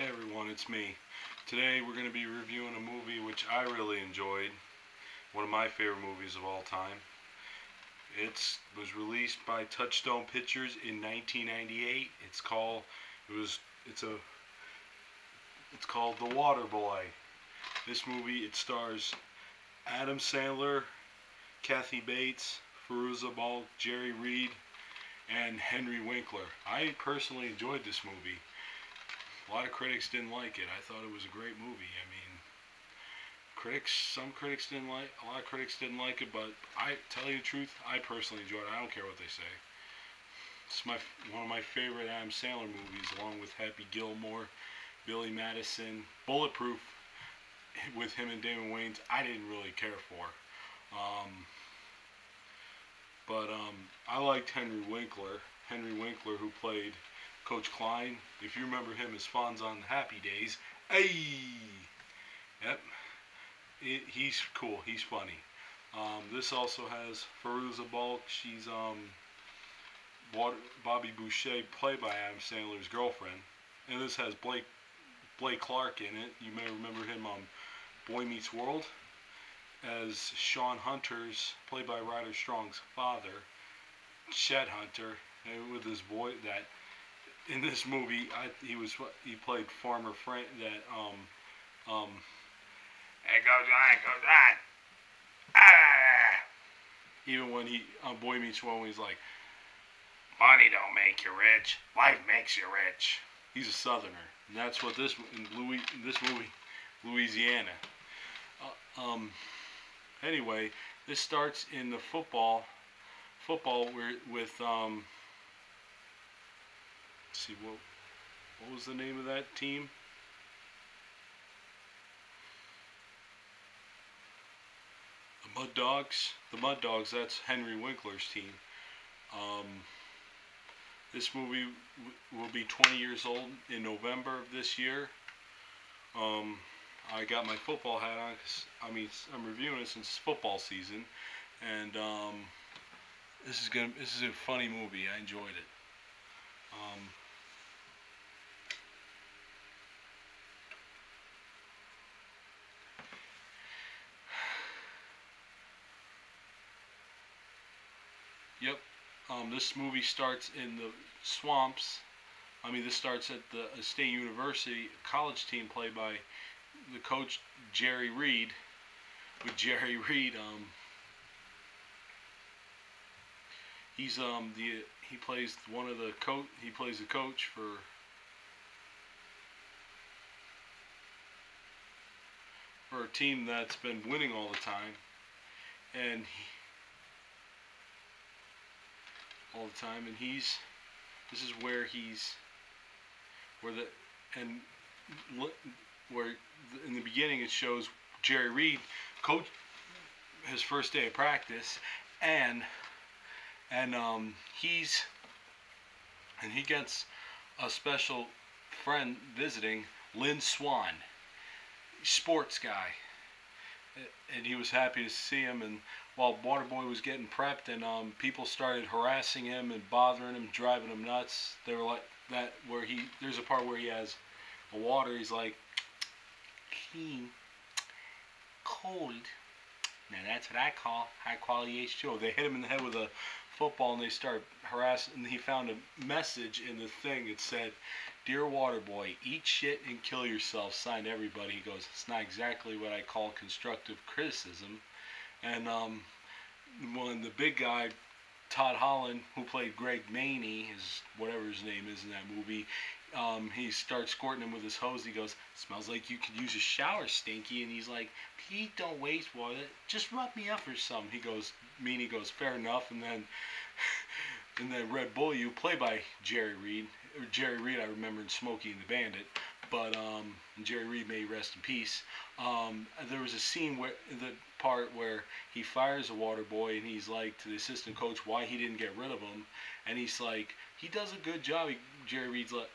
Hey everyone, it's me. Today we're going to be reviewing a movie which I really enjoyed. One of my favorite movies of all time. It was released by Touchstone Pictures in 1998. It's called The Waterboy. This movie, it stars Adam Sandler, Kathy Bates, Fairuza, Balk, Jerry Reed, and Henry Winkler. I personally enjoyed this movie. A lot of critics didn't like it. I thought it was a great movie. I mean, some critics didn't like, a lot of critics didn't like it, but I tell you the truth, I personally enjoyed it. I don't care what they say. It's one of my favorite Adam Sandler movies, along with Happy Gilmore, Billy Madison, Bulletproof, with him and Damon Wayans. I didn't really care for. I liked Henry Winkler, who played Coach Klein. If you remember him as Fonz on Happy Days. Hey! Yep. He's cool. He's funny. This also has Fairuza Balk. She's Bobby Boucher, played by Adam Sandler's girlfriend. And this has Blake Clark in it. You may remember him on Boy Meets World as Sean Hunter's, played by Ryder Strong's father, Chet Hunter, and with his boy that in this movie he played Farmer Fran that it goes on. Even when he on Boy Meets World, when he's like, money don't make you rich, life makes you rich. He's a Southerner, and that's what this movie, Louisiana. Anyway, this starts in the football with let's see, what was the name of that team? The Mud Dogs. The Mud Dogs. That's Henry Winkler's team. This movie will be 20 years old in November of this year. I got my football hat on because I'm reviewing it since it's football season, and this is a funny movie. I enjoyed it. Yep. This movie starts in the swamps. This starts at the State University college team played by the coach Jerry Reed. With Jerry Reed, he plays the coach for a team that's been winning all the time, and this is where in the beginning it shows Jerry Reed coach his first day of practice, and he gets a special friend visiting, Lynn Swann, sports guy, and he was happy to see him. And while Waterboy was getting prepped, and people started harassing him and bothering him, driving him nuts. They were like that, where there's a part where he has a water. He's like, clean, cold. Now that's what I call high quality H2O. They hit him in the head with a football and they start harassing. And he found a message in the thing. It said, "Dear Waterboy, eat shit and kill yourself. Signed everybody." He goes, "It's not exactly what I call constructive criticism." And when the big guy, Todd Holland, who played Greg Maney, whatever his name is in that movie, he starts squirting him with his hose. He goes, "Smells like you could use a shower, Stinky." And he's like, "Please don't waste water. Just rub me up or something." Meanie goes, "Fair enough." And then Red Beaulieu, played by Jerry Reed. Jerry Reed, I remember in Smokey and the Bandit. But Jerry Reed, may rest in peace. There was a scene where he fires a Waterboy, and he's like to the assistant coach why he didn't get rid of him, and he's like, he does a good job. Jerry Reed's like,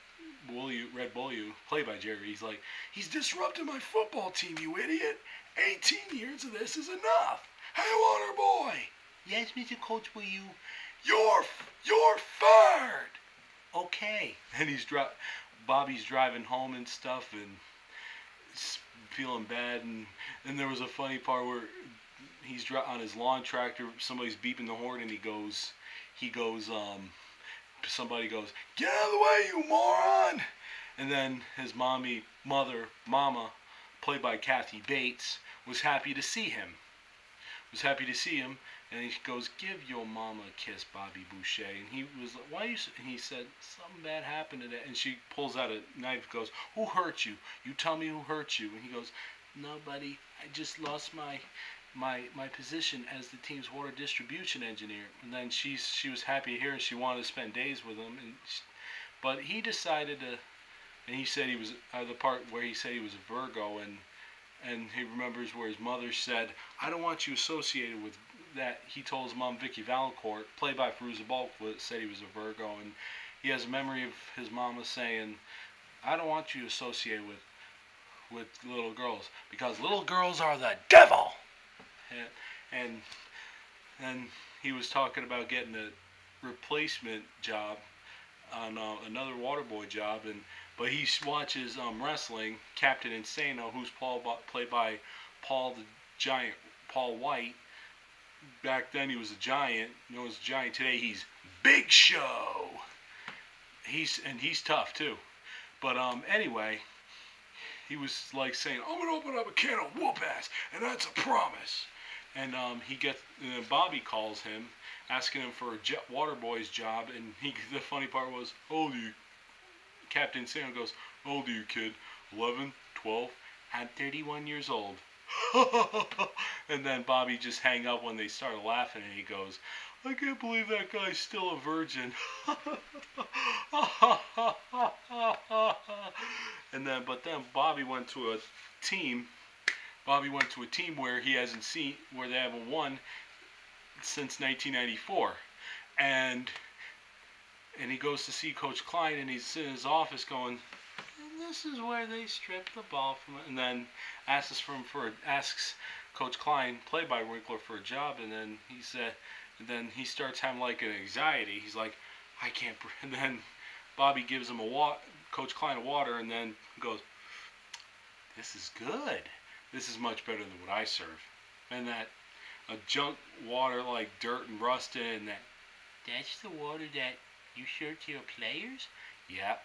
Red Beaulieu, played by Jerry Reed, he's like, "He's disrupted my football team, you idiot. 18 years of this is enough. Hey, Waterboy." "Yes, Mr. Coach Beaulieu." You're fired." "Okay." And Bobby's driving home and stuff, and feeling bad, and there was a funny part where he's on his lawn tractor, somebody's beeping the horn, and somebody goes, "Get out of the way, you moron!" And then his mama, played by Kathy Bates, was happy to see him. And he goes, "Give your mama a kiss, Bobby Boucher." And he was like, "Why you?" And he said, "Something bad happened today." And she pulls out a knife, goes, "Who hurt you? You tell me who hurt you." And he goes, "Nobody. I just lost my position as the team's water distribution engineer." And then she was happy to hear, and she wanted to spend days with him. But he decided to, and he said he was the part where he said he was a Virgo, and he remembers where his mother said, "I don't want you associated with that." He told his mom, Vicki Vallencourt, played by Fairuza Balk, said he was a Virgo, and he has a memory of his mama saying, "I don't want you associated with little girls, because little girls are the devil." And he was talking about getting a replacement job on another Waterboy job, but he watches wrestling, Captain Insano, who's played by Paul the Giant, Paul White. Back then he was a giant, known as a giant. Today he's Big Show. He's tough too. But anyway, he was like saying, "I'm gonna open up a can of whoop ass, and that's a promise." And Bobby calls him, asking him for a Waterboy's job, and the funny part was, "How old are you?" Captain Sam goes, "How old are you, kid?" 11, 12, I'm 31 years old. And then Bobby just hang up when they started laughing, and he goes, "I can't believe that guy's still a virgin." But then Bobby went to a team. Where they haven't won since 1994, and he goes to see Coach Klein, and he's in his office going, "This is where they stripped the ball from it," and then asks Coach Klein, played by Winkler, for a job, and then he starts having like an anxiety. He's like, "I can't," and then Bobby gives him Coach Klein a water, and then goes, "This is good. This is much better than what I serve." And that a junk water like dirt and rust in, that's the water that you serve to your players? Yeah.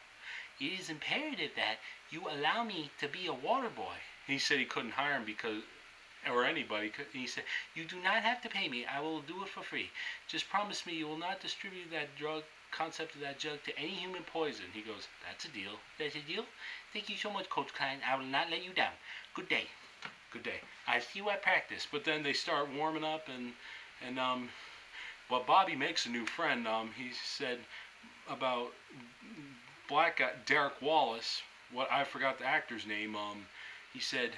It is imperative that you allow me to be a water boy. He said he couldn't hire him or anybody. He said, "You do not have to pay me. I will do it for free. Just promise me you will not distribute that concept of that jug to any human poison." He goes, "That's a deal." "That's a deal? Thank you so much, Coach Klein. I will not let you down. Good day." "Good day. I see you at practice." But then they start warming up, but Bobby makes a new friend. He said about black guy Derek Wallace. I forgot the actor's name. He said,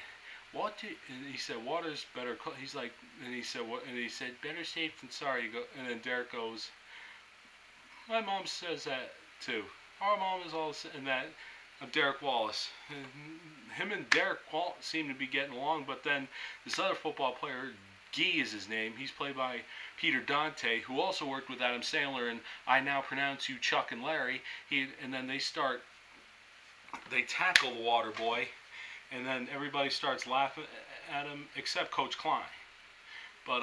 "Water's better." He's like, and he said, "What?" And he said, "Better safe than sorry." And then Derek goes, "My mom says that too. Our mom is all," and that of Derek Wallace. Him and Derek seem to be getting along, but then this other football player, Guy is his name. He's played by Peter Dante, who also worked with Adam Sandler and I Now Pronounce You Chuck and Larry. And then they tackle the water boy, and then everybody starts laughing at him except Coach Klein. But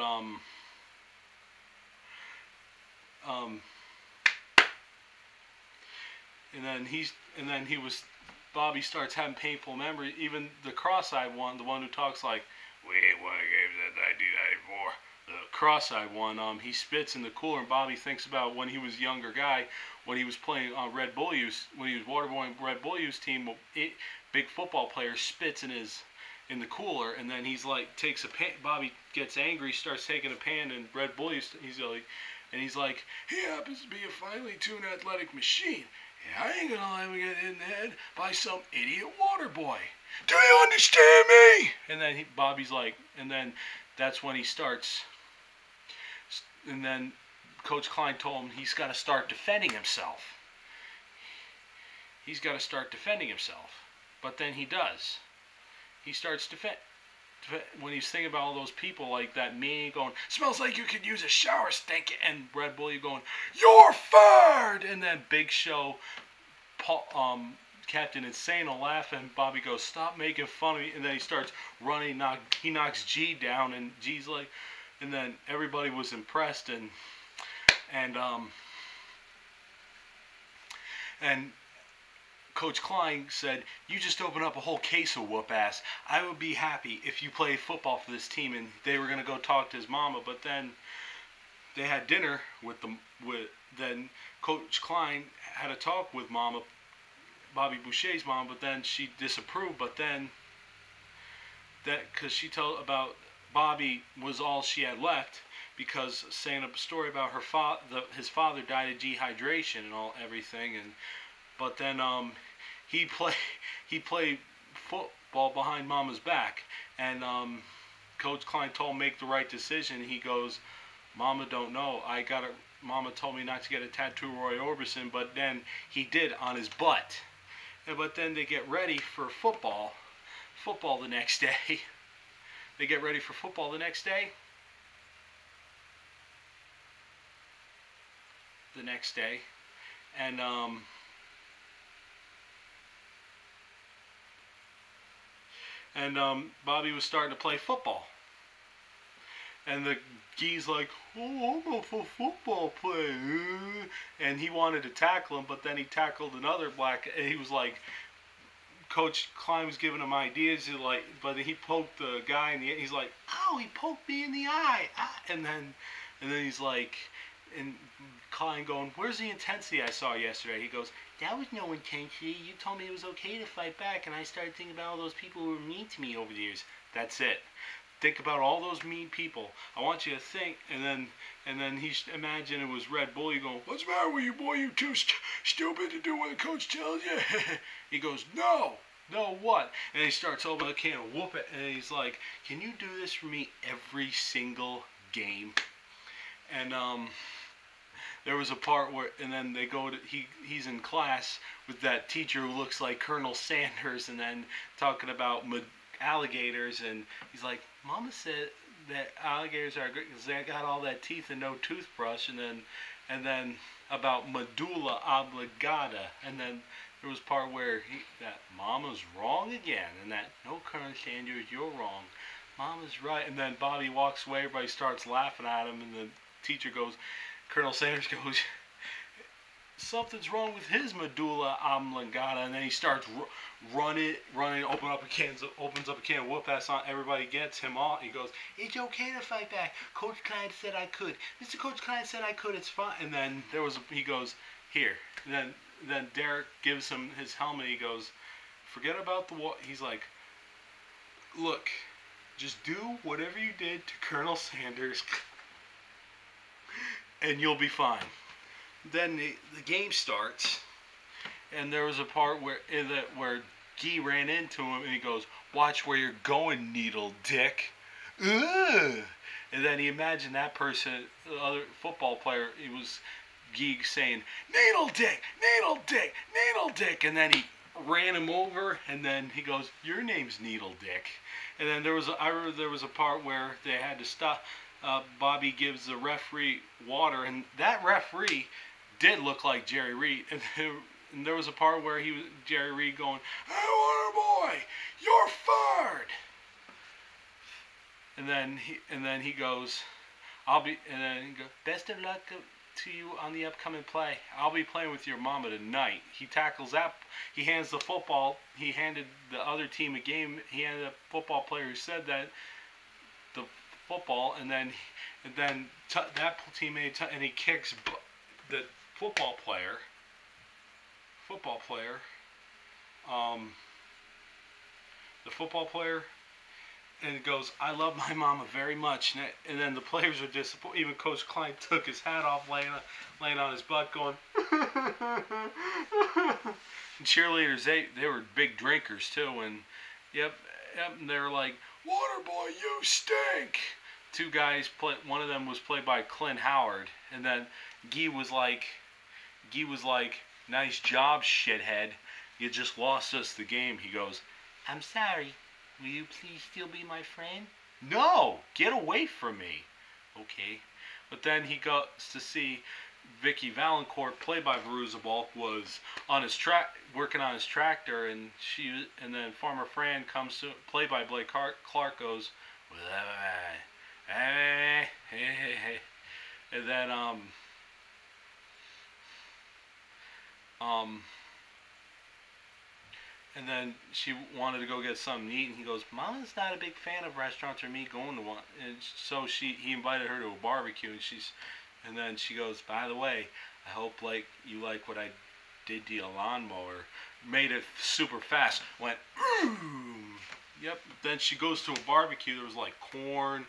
Bobby starts having painful memories. Even the cross-eyed one, the one who talks like, "We ain't won a game since 1994." The cross-eyed one, he spits in the cooler, and Bobby thinks about when he was a younger guy, when he was playing on when he was waterboying Red Beaulieu's team. Big football player spits in the cooler, and then he's like takes a pan. Bobby gets angry, starts taking a pan, and Red Beaulieu he's like, "He happens to be a finely tuned athletic machine. I ain't gonna let him get in the head by some idiot water boy. Do you understand me?" And then Bobby's like, and then that's when he starts. And then Coach Klein told him he's got to start defending himself. But then he does. He starts when he's thinking about all those people like that man going, "Smells like you could use a shower, stink," and Red Bull going, "You're fired!" And then Big Show Captain Insane will laugh, and Bobby goes, "Stop making fun of me." And then he starts running. He knocks G down, and G's like, and then everybody was impressed, and Coach Klein said, "You just opened up a whole case of whoop ass. I would be happy if you played football for this team." And they were gonna go talk to his mama, but then they had dinner with then Coach Klein had a talk with Mama, Bobby Boucher's mom, but then she disapproved. But then because she told about Bobby was all she had left, because saying a story about his father died of dehydration and everything. And but then he played football behind Mama's back, and Coach Klein told him make the right decision. He goes, "Mama don't know. Mama told me not to get a tattoo of Roy Orbison," but then he did on his butt. But then they get ready for football the next day. They get ready for football the next day. And Bobby was starting to play football. And the Guy's like, "Oh, I'm a football player." And he wanted to tackle him, but then he tackled another black. And he was like, Coach Klein was giving him ideas, but he poked the guy in the. He's like, "Oh, he poked me in the eye." And then he's like, and Klein going, "Where's the intensity I saw yesterday?" He goes, "That was no intensity. You told me it was okay to fight back, and I started thinking about all those people who were mean to me over the years." That's it. Think about all those mean people. I want you to think, and then he imagine it was Red Bull. You go, "What's the matter with you, boy? You too stupid to do what the coach tells you?" He goes, "No what?" And he starts opening a can of whoop it, and he's like, "Can you do this for me every single game?" And there was a part where, and then they go to he's in class with that teacher who looks like Colonel Sanders, and then talking about alligators, and he's like, "Mama said that alligators are good because they got all that teeth and no toothbrush," and then about medulla oblongata, and then there was part where that Mama's wrong again, and that, "No, Colonel Sanders, you're wrong. Mama's right." And then Bobby walks away, everybody starts laughing at him, and the teacher goes, Colonel Sanders goes, "Something's wrong with his medulla oblongata," and then he starts running, opens up a can of whoop ass on everybody, gets him off. He goes, "It's okay to fight back. Coach Klein said I could. Mr. Coach Klein said I could. It's fine." And then he goes, "Here." And then Derek gives him his helmet. He goes, "Forget about the wall." He's like, "Look, just do whatever you did to Colonel Sanders, and you'll be fine." Then the game starts, and there was a part where Guy ran into him, and he goes, "Watch where you're going, needle dick." Ugh. And then he imagined that person, the other football player, it was Guy saying, "Needle dick, needle dick, needle dick," and then he ran him over, and then he goes, "Your name's Needle Dick." And then there was a part where they had to stop. Bobby gives the referee water, and that referee did look like Jerry Reed, and there was a part where Jerry Reed going, "Hey, Waterboy, you're fired." And then he goes, "Best of luck to you on the upcoming play. I'll be playing with your mama tonight." He tackles that. He hands the football. He handed the other team a game. He handed a football player who said that the football, and then that teammate, and he kicks the football player, and goes, "I love my mama very much." And then the players are disappointed. Even Coach Klein took his hat off, laying on his butt, going. And cheerleaders, they were big drinkers too, and yep, and they were like, "Waterboy, you stink." Two guys one of them was played by Clint Howard, and then Guy was like, "Nice job, shithead. You just lost us the game." He goes, "I'm sorry. Will you please still be my friend?" "No, get away from me." "Okay." But then he goes to see Vicki Vallencourt, played by Fairuza Balk, was on his working on his tractor, and then Farmer Fran comes to, played by Blake Clark, goes, hey, and then and then she wanted to go get something to eat, and he goes, Mama's not a big fan of restaurants or me going to one, and so he invited her to a barbecue, and then she goes, by the way, I hope you like what I did to your lawnmower. Made it super fast. Went, yep. Then she goes to a barbecue. There was like corn,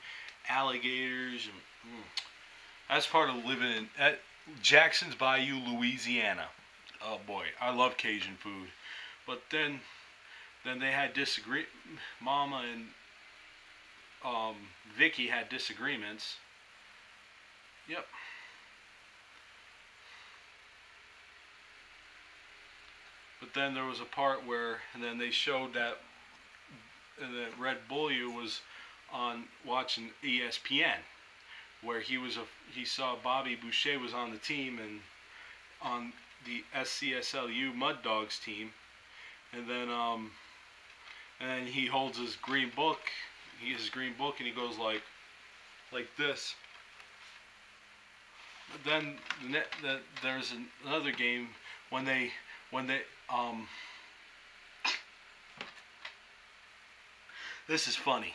alligators, and that's part of living at Jackson's Bayou, Louisiana. Oh boy, I love Cajun food. But then they had Mama and Vicki had disagreements. Yep. But then there was a part where, and then they showed that Red Beaulieu was on watching ESPN, where he saw Bobby Boucher was on the team and on the SCSLU Mud Dogs team, and then he holds his green book, and he goes like this. But then there's another game when they this is funny.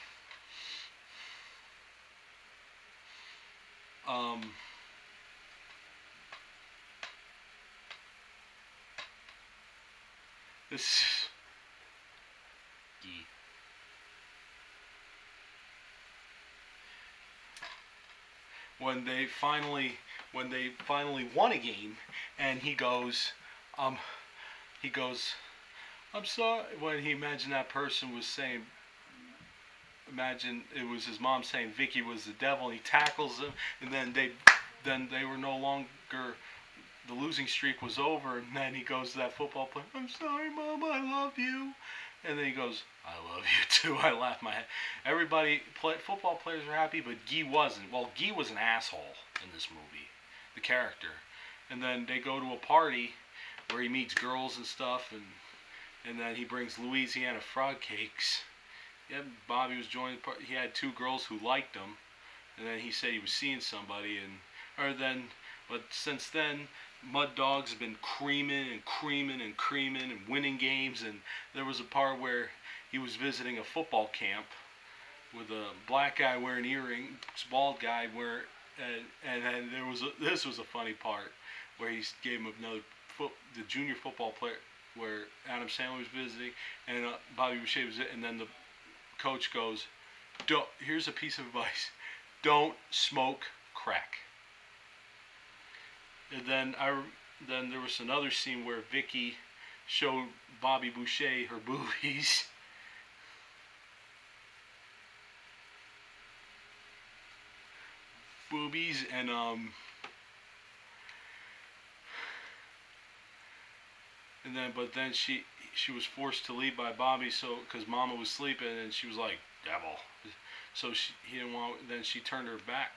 This when they finally won a game, and he goes, I'm sorry, when he imagined that person was saying, imagine it was his mom saying Vicki was the devil, and he tackles him, and then they were no longer, the losing streak was over, and then he goes to that football player, I'm sorry, Mama, I love you. And then he goes, I love you too. I laughed my head. Football players were happy, but Guy wasn't. Well, Guy was an asshole in this movie, the character. And then they go to a party where he meets girls and stuff, and then he brings Louisiana frog cakes. Yeah, Bobby was joining the party. He had two girls who liked him, and then he said he was seeing somebody, but since then, Mud Dogs have been creaming and winning games, and there was a part where he was visiting a football camp with a black guy wearing earrings, bald guy and this was a funny part where he gave him the junior football player where Adam Sandler was visiting, and Bobby Boucher was it, and then the coach goes, here's a piece of advice, don't smoke crack. And then there was another scene where Vicki showed Bobby Boucher her boobies. But then she was forced to leave by Bobby, because Mama was sleeping, and she was like, devil. So he didn't want. Then she turned her back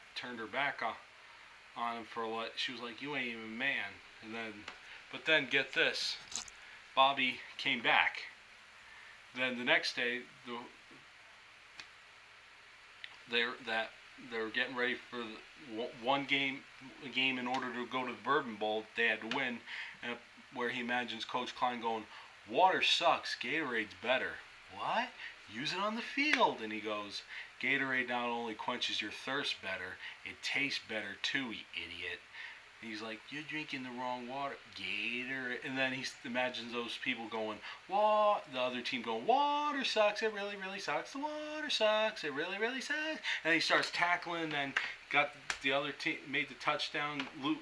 on him for a lot. She was like, you ain't even a man. But then get this, Bobby came back. Then the next day, they were getting ready for one game in order to go to the Bourbon Bowl. They had to win, where he imagines Coach Klein going, water sucks, Gatorade's better. What? Use it on the field. And he goes, Gatorade not only quenches your thirst better, it tastes better too, you idiot. And he's like, you're drinking the wrong water, Gatorade. And then he imagines those people going, the other team going, water sucks, it really, really sucks. The water sucks, it really, really sucks. And he starts tackling, and got the other team, made the touchdown. The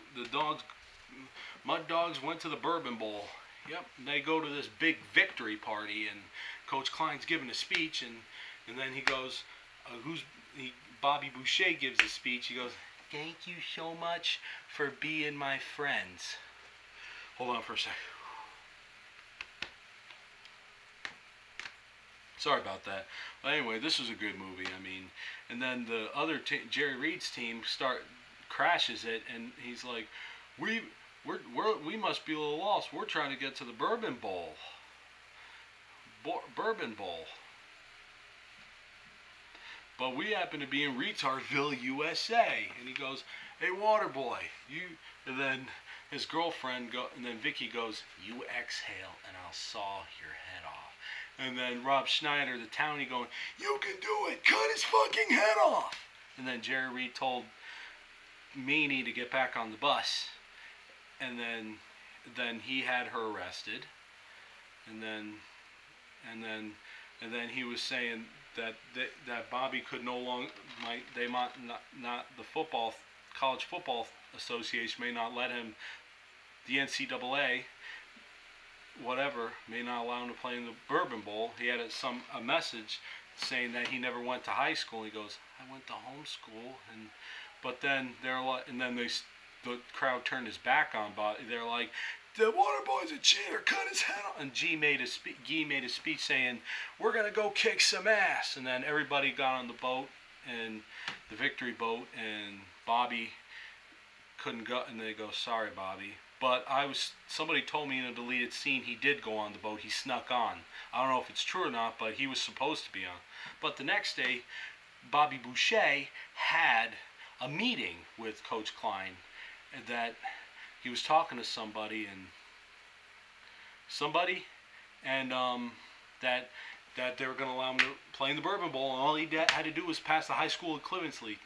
Mud Dogs went to the Bourbon Bowl. Yep, and they go to this big victory party, and Coach Klein's giving a speech, and then he goes, Bobby Boucher gives a speech. He goes, thank you so much for being my friends. Hold on for a sec. Sorry about that. But anyway, this was a good movie. I mean, and then the other Jerry Reed's team crashes it, and he's like, we must be a little lost. We're trying to get to the Bourbon Bowl. Bourbon Bowl. But we happen to be in Retardville, USA. And he goes, hey, Waterboy, you... And then his girlfriend, and then Vicki goes, you exhale and I'll saw your head off. And then Rob Schneider, the townie, going, you can do it, cut his fucking head off. And then Jerry Reed told Meanie to get back on the bus. And then he had her arrested. And then he was saying that Bobby could no longer, they might not the college football association may not let him, the NCAA, whatever, may not allow him to play in the Bourbon Bowl. He had a message saying that he never went to high school. He goes, I went to homeschool, but then the crowd turned his back on Bobby. They're like, the Waterboy's a cheater, cut his head off. And Guy made a speech saying, we're going to go kick some ass. And then everybody got on the boat, and the victory boat, and Bobby couldn't go. And they go, sorry, Bobby. But somebody told me in a deleted scene he did go on the boat. He snuck on. I don't know if it's true or not, but he was supposed to be on. But the next day, Bobby Boucher had a meeting with Coach Klein that he was talking to somebody that they were going to allow him to play in the Bourbon Bowl, and all he had to do was pass the high school equivalency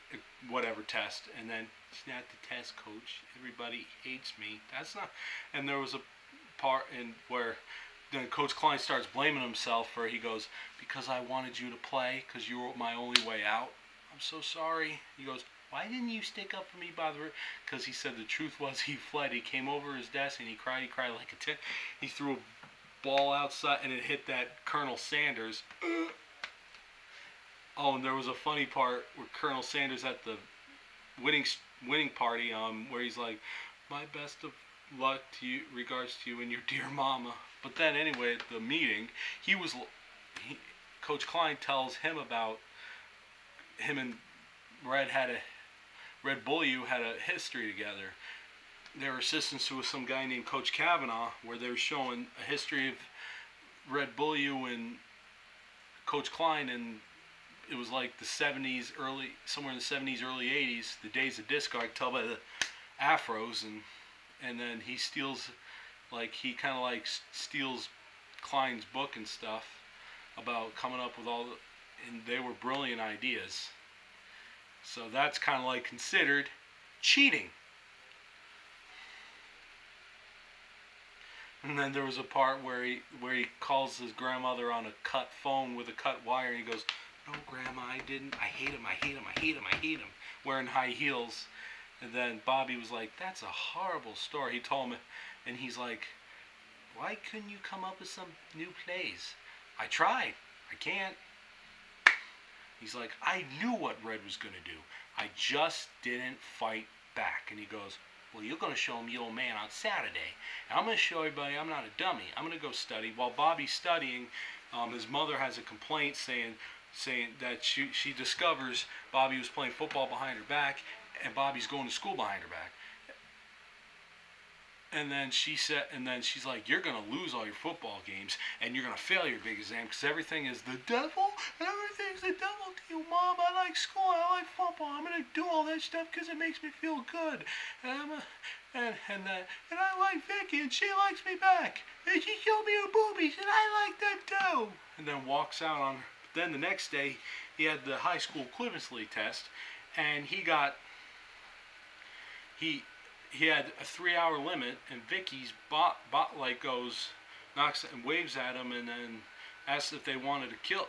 whatever test. And then, it's not the test, coach, everybody hates me, that's not. And there was a part where then Coach Klein starts blaming himself, for he goes, because I wanted you to play, because you were my only way out, I'm so sorry. He goes, why didn't you stick up for me by the river? Because he said the truth was he fled. He came over his desk and he cried like a tit. He threw a ball outside and it hit that Colonel Sanders. Oh, and there was a funny part where Colonel Sanders at the winning party, where he's like, my best of luck to you, regards to you and your dear mama. But then anyway, at the meeting, Coach Klein tells him about him and Red Beaulieu had a history together. They were assistants to some guy named Coach Kavanaugh, where they were showing a history of Red Beaulieu and Coach Klein, and it was like the 70s, somewhere in the 70s, early 80s, the days of disco. I could tell by the afros, and then he steals, steals Klein's book and stuff about coming up with and they were brilliant ideas. So that's kind of like considered cheating. And then there was a part where he calls his grandmother on a cut phone with a cut wire, and he goes, no, Grandma, I didn't. I hate him, I hate him, I hate him, I hate him. Wearing high heels. And then Bobby was like, that's a horrible story. He told him, and he's like, why couldn't you come up with some new plays? I tried. I can't. He's like, I knew what Red was going to do. I just didn't fight back. And he goes, well, you're going to show him, you old man, on Saturday. And I'm going to show everybody I'm not a dummy. I'm going to go study. While Bobby's studying, his mother has a complaint saying that she discovers Bobby was playing football behind her back, and Bobby's going to school behind her back. And then she's like, you're going to lose all your football games, and you're going to fail your big exam, because everything is the devil. Everything's the devil to you, Mom. I like school. I like football. I'm going to do all that stuff because it makes me feel good. And I like Vicki, and she likes me back. And she showed me her boobies, and I like them too. And then walks out on her. Then the next day, he had the high school equivalency test, and he had a 3-hour limit, and Vicky's knocks and waves at him, and then asks if they wanted to kill.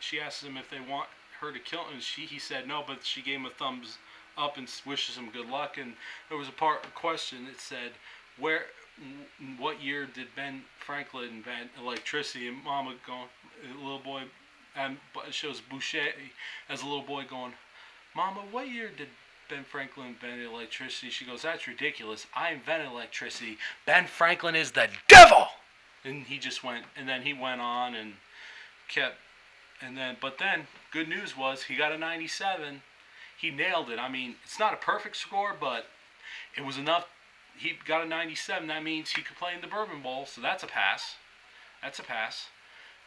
She asks him if they want her to kill him, and he said no, but she gave him a thumbs up and wishes him good luck. And there was a question that said, what year did Ben Franklin invent electricity? And Mama going, a little boy, and it shows Boucher as a little boy going, Mama, what year did Ben Franklin invented electricity? She goes, that's ridiculous. I invented electricity. Ben Franklin is the devil! And he just went, and then he went on and kept, but then, good news was, he got a 97. He nailed it. I mean, it's not a perfect score, but It was enough. He got a 97. That means he could play in the Bourbon Bowl, so that's a pass. That's a pass.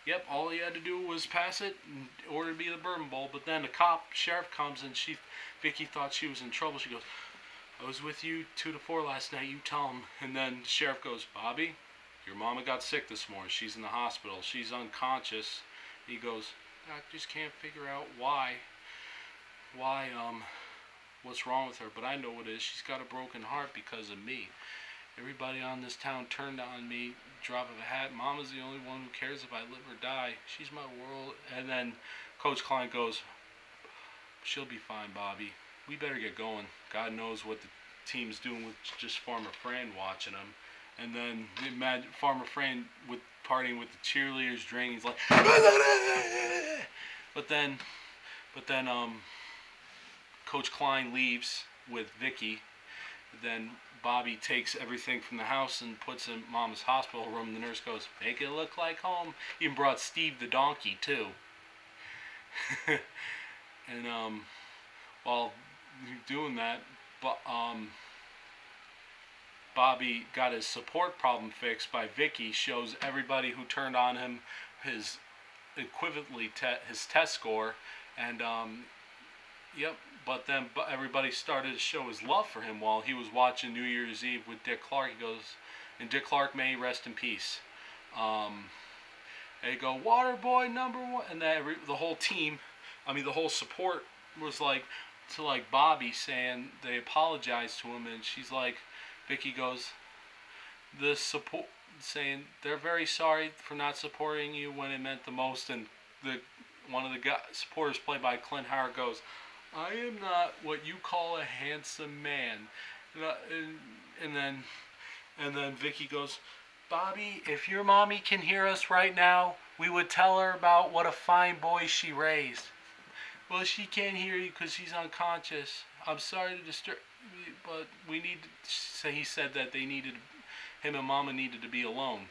Yep, all he had to do was pass it in order to be the Bourbon Bowl. But then the sheriff comes, and Vicki thought she was in trouble. She goes, I was with you 2 to 4 last night. You tell him. And then the sheriff goes, Bobby, your mama got sick this morning. She's in the hospital. She's unconscious. He goes, I just can't figure out why, what's wrong with her. But I know what it is. She's got a broken heart because of me. Everybody on this town turned on me, drop of a hat. Mama's the only one who cares if I live or die. She's my world. And then Coach Klein goes, she'll be fine, Bobby. We better get going. God knows what the team's doing with just Farmer Fran watching them. And then imagine Farmer Fran with partying with the cheerleaders, drinking. He's like, but then Coach Klein leaves with Vicki. Then Bobby takes everything from the house and puts in Mama's hospital room. The nurse goes, make it look like home. Even brought Steve the donkey too. And while doing that, Bobby got his support problem fixed by Vicki. Shows everybody who turned on him his equivalently his test score, and yep. But then everybody started to show his love for him while he was watching New Year's Eve with Dick Clark. He goes, and Dick Clark, may he rest in peace. They go, Waterboy #1, and the whole team, I mean the whole support was like to like Bobby, saying they apologized to him, and she's like, Vicki goes, the support, saying they're very sorry for not supporting you when it meant the most, and one of the supporters played by Clint Howard goes, I am not what you call a handsome man. And then Vicki goes, Bobby, if your mommy can hear us right now, we would tell her about what a fine boy she raised. Well, she can't hear you because she's unconscious. I'm sorry to disturb you, but we need to, so he said that they needed, him and Mama needed to be alone.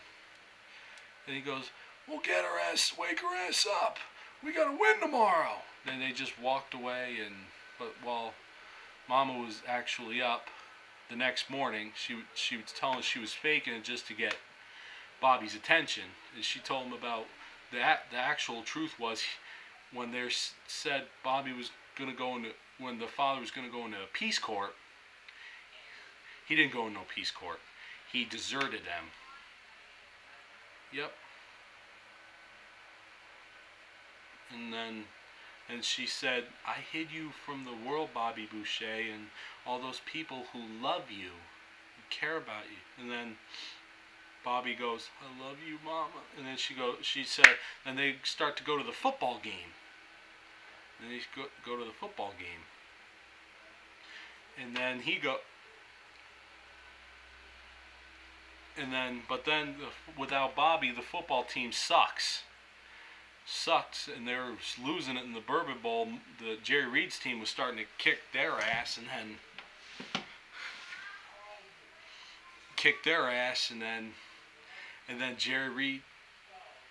And he goes, we'll get her ass, wake her ass up. We gotta win tomorrow. Then they just walked away, but while Mama was actually up the next morning, she was telling us she was faking it just to get Bobby's attention. And she told him about the actual truth was when they said Bobby was gonna go into, when the father was gonna go into a Peace Corps, he didn't go into no Peace Corps. He deserted them. Yep. And she said, I hid you from the world, Bobby Boucher, and all those people who love you, who care about you. And then Bobby goes, I love you, Mama. And then she said, and they start to go to the football game. And they go to the football game. And then without Bobby, the football team sucks, and they're losing it in the Bourbon Bowl. The Jerry Reed's team was starting to kick their ass, and then Jerry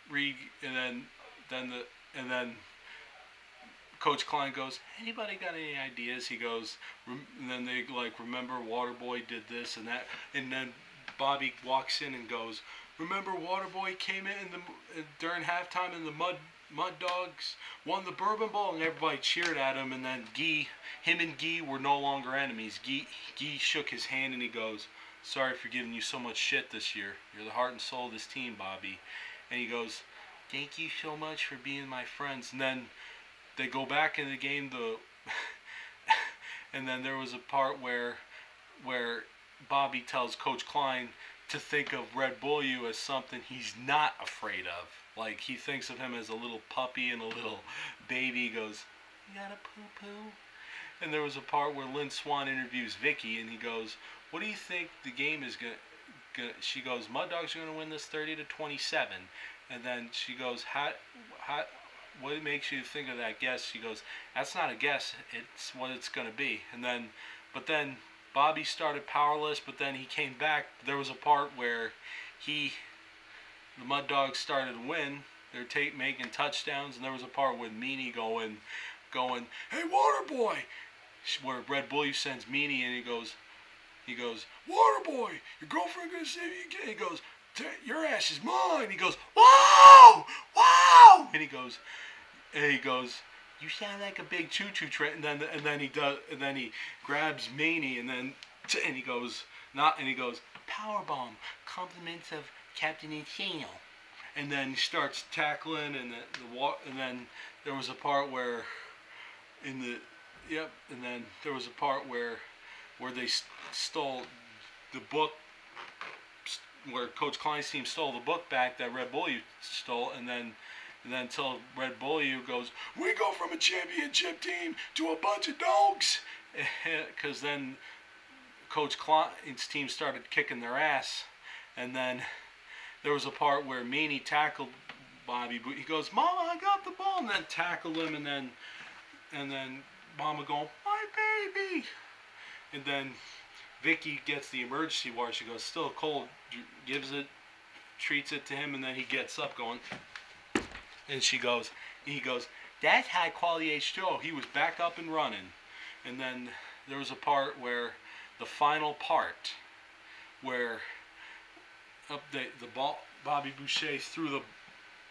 Reed, and then Coach Klein goes, anybody got any ideas? He goes, and then they like, remember Waterboy did this and that, and then Bobby walks in and goes, remember Waterboy came in during halftime and the Mud Dogs won the Bourbon Bowl, and everybody cheered at him. And then him and Guy were no longer enemies. Guy shook his hand and he goes, sorry for giving you so much shit this year. You're the heart and soul of this team, Bobby. And he goes, thank you so much for being my friends. And then they go back in the game, and then there was a part where Bobby tells Coach Klein to think of Red Beaulieu as something he's not afraid of. Like, he thinks of him as a little puppy and a little baby. He goes, you got a poo-poo? And there was a part where Lynn Swann interviews Vicki, and he goes, what do you think the game is gonna she goes, Mud Dogs are going to win this 30-27. And then she goes, what makes you think of that guess? She goes, that's not a guess, it's what it's going to be. But then Bobby started powerless, but then he came back. There was a part where the Mud Dogs started to win. They're making touchdowns, and there was a part with Meanie going, hey, Waterboy, where Red Beaulieu sends Meanie, and he goes, He goes, Waterboy, your girlfriend gonna save you again. He goes, your ass is mine. He goes, whoa, whoa, and he goes, you sound like a big choo-choo train. And then he grabs Maney, and he goes, powerbomb, compliments of Captain Insano. And then he starts tackling, and then there was a part where and then there was a part where they stole the book, where Coach Klein's team stole the book back that Red Beaulieu stole, and then until Red Beaulieu goes, we go from a championship team to a bunch of dogs, because then Coach Klein's team started kicking their ass, and then there was a part where Maney tackled Bobby. He goes, Mama, I got the ball, and then tackled him, and then Mama going, my baby, and then Vicki gets the emergency water. She goes, still cold, treats it to him, and then he gets up going, and he goes, that's high quality H2O. He was back up and running. And then there was a part where, the final part, where the ball, Bobby Boucher threw the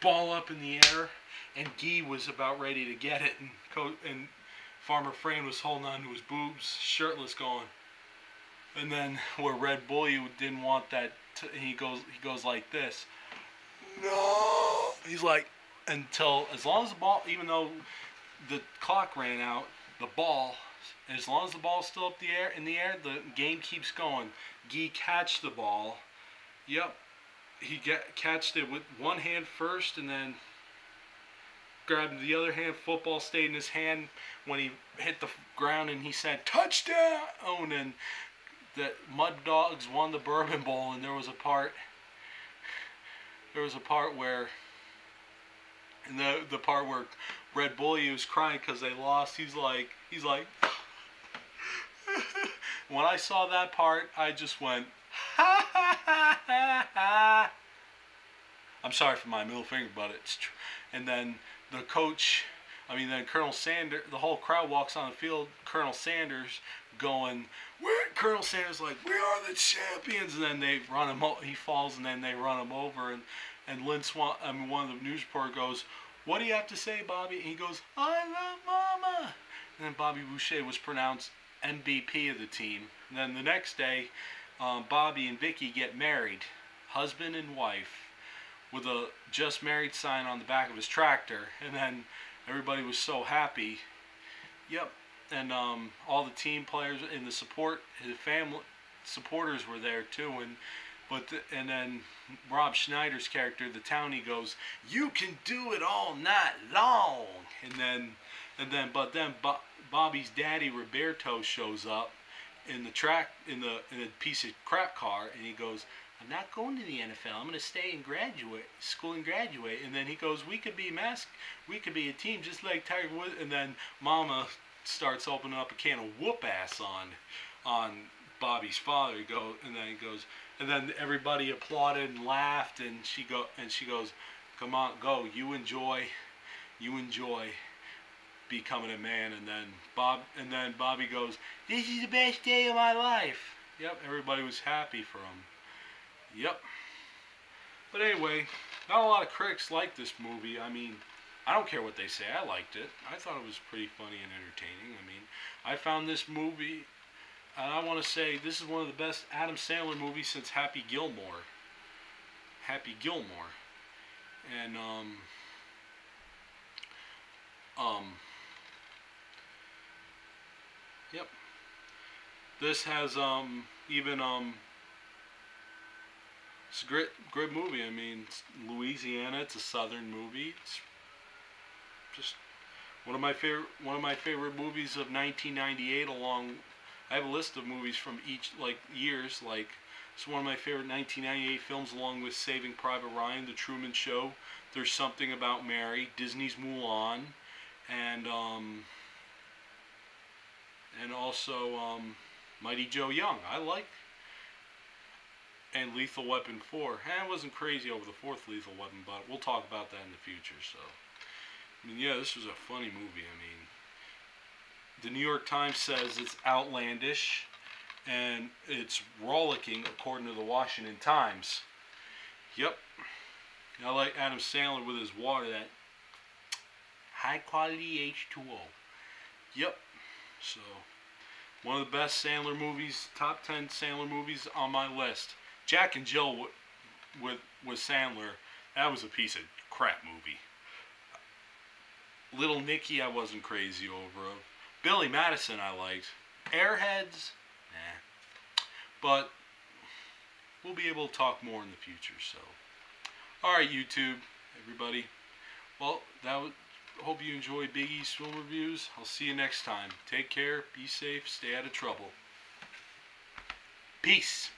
ball up in the air, and Guy was about ready to get it, and Farmer Fran was holding on to his boobs, shirtless, going. And then where Red Beaulieu didn't want that, he goes like this. No, he's like, as long as the ball, even though the clock ran out, the ball, as long as the ball's still up in the air, the game keeps going. Guy catched the ball. Yep, he catched it with one hand first, and then grabbed the other hand. Football stayed in his hand when he hit the ground, and he said, touchdown! And the Mud Dogs won the Bourbon Bowl, and there was a part where, the part where Red Beaulieu was crying because they lost. He's like, when I saw that part, I just went, ha ha ha ha ha. I'm sorry for my middle finger, but it's true. And then the coach, then Colonel Sanders, the whole crowd walks on the field. Colonel Sanders going, Colonel Sanders like, we are the champions, and then they run him. He falls, and then they run him over. And Lynn Swann, one of the news reporters goes, what do you have to say, Bobby? And he goes, I love Mama. And then Bobby Boucher was pronounced MVP of the team. And then the next day, Bobby and Vicki get married, husband and wife, with a just married sign on the back of his tractor. And then everybody was so happy. Yep. And all the team players and his family supporters were there too. And then Rob Schneider's character, the Townie, goes, you can do it all night long. And then Bobby's daddy Robideaux shows up in a piece of crap car, and he goes, I'm not going to the NFL. I'm going to stay and graduate. And then he goes, we could be a team just like Tiger Woods. And then Mama starts opening up a can of whoop ass on Bobby's father. He goes, and then everybody applauded and laughed, and she goes, come on, go, you enjoy becoming a man. And then Bobby goes, this is the best day of my life. Yep, everybody was happy for him. Yep. But anyway, not a lot of critics like this movie. I don't care what they say. I liked it. I thought it was pretty funny and entertaining. I found this movie, and I want to say this is one of the best Adam Sandler movies since Happy Gilmore. And yep. This has it's a great movie. It's Louisiana. It's a Southern movie. It's just one of my favorite movies of 1998. I have a list of movies from each years. It's one of my favorite 1998 films, along with Saving Private Ryan, The Truman Show, There's Something About Mary, Disney's Mulan, and also Mighty Joe Young. And Lethal Weapon 4. I wasn't crazy over the fourth Lethal Weapon, but we'll talk about that in the future. So, yeah, this was a funny movie. The New York Times says it's outlandish. and it's rollicking according to the Washington Times. Yep. I like Adam Sandler with his water, that high quality H2O. Yep. So, one of the best Sandler movies, top 10 Sandler movies on my list. Jack and Jill with Sandler, that was a piece of crap movie. Little Nicky I wasn't crazy over. Billy Madison I liked. Airheads, nah. But we'll be able to talk more in the future, so. Alright, YouTube, everybody. Well, hope you enjoyed Big E's film reviews. I'll see you next time. Take care, be safe, stay out of trouble. Peace.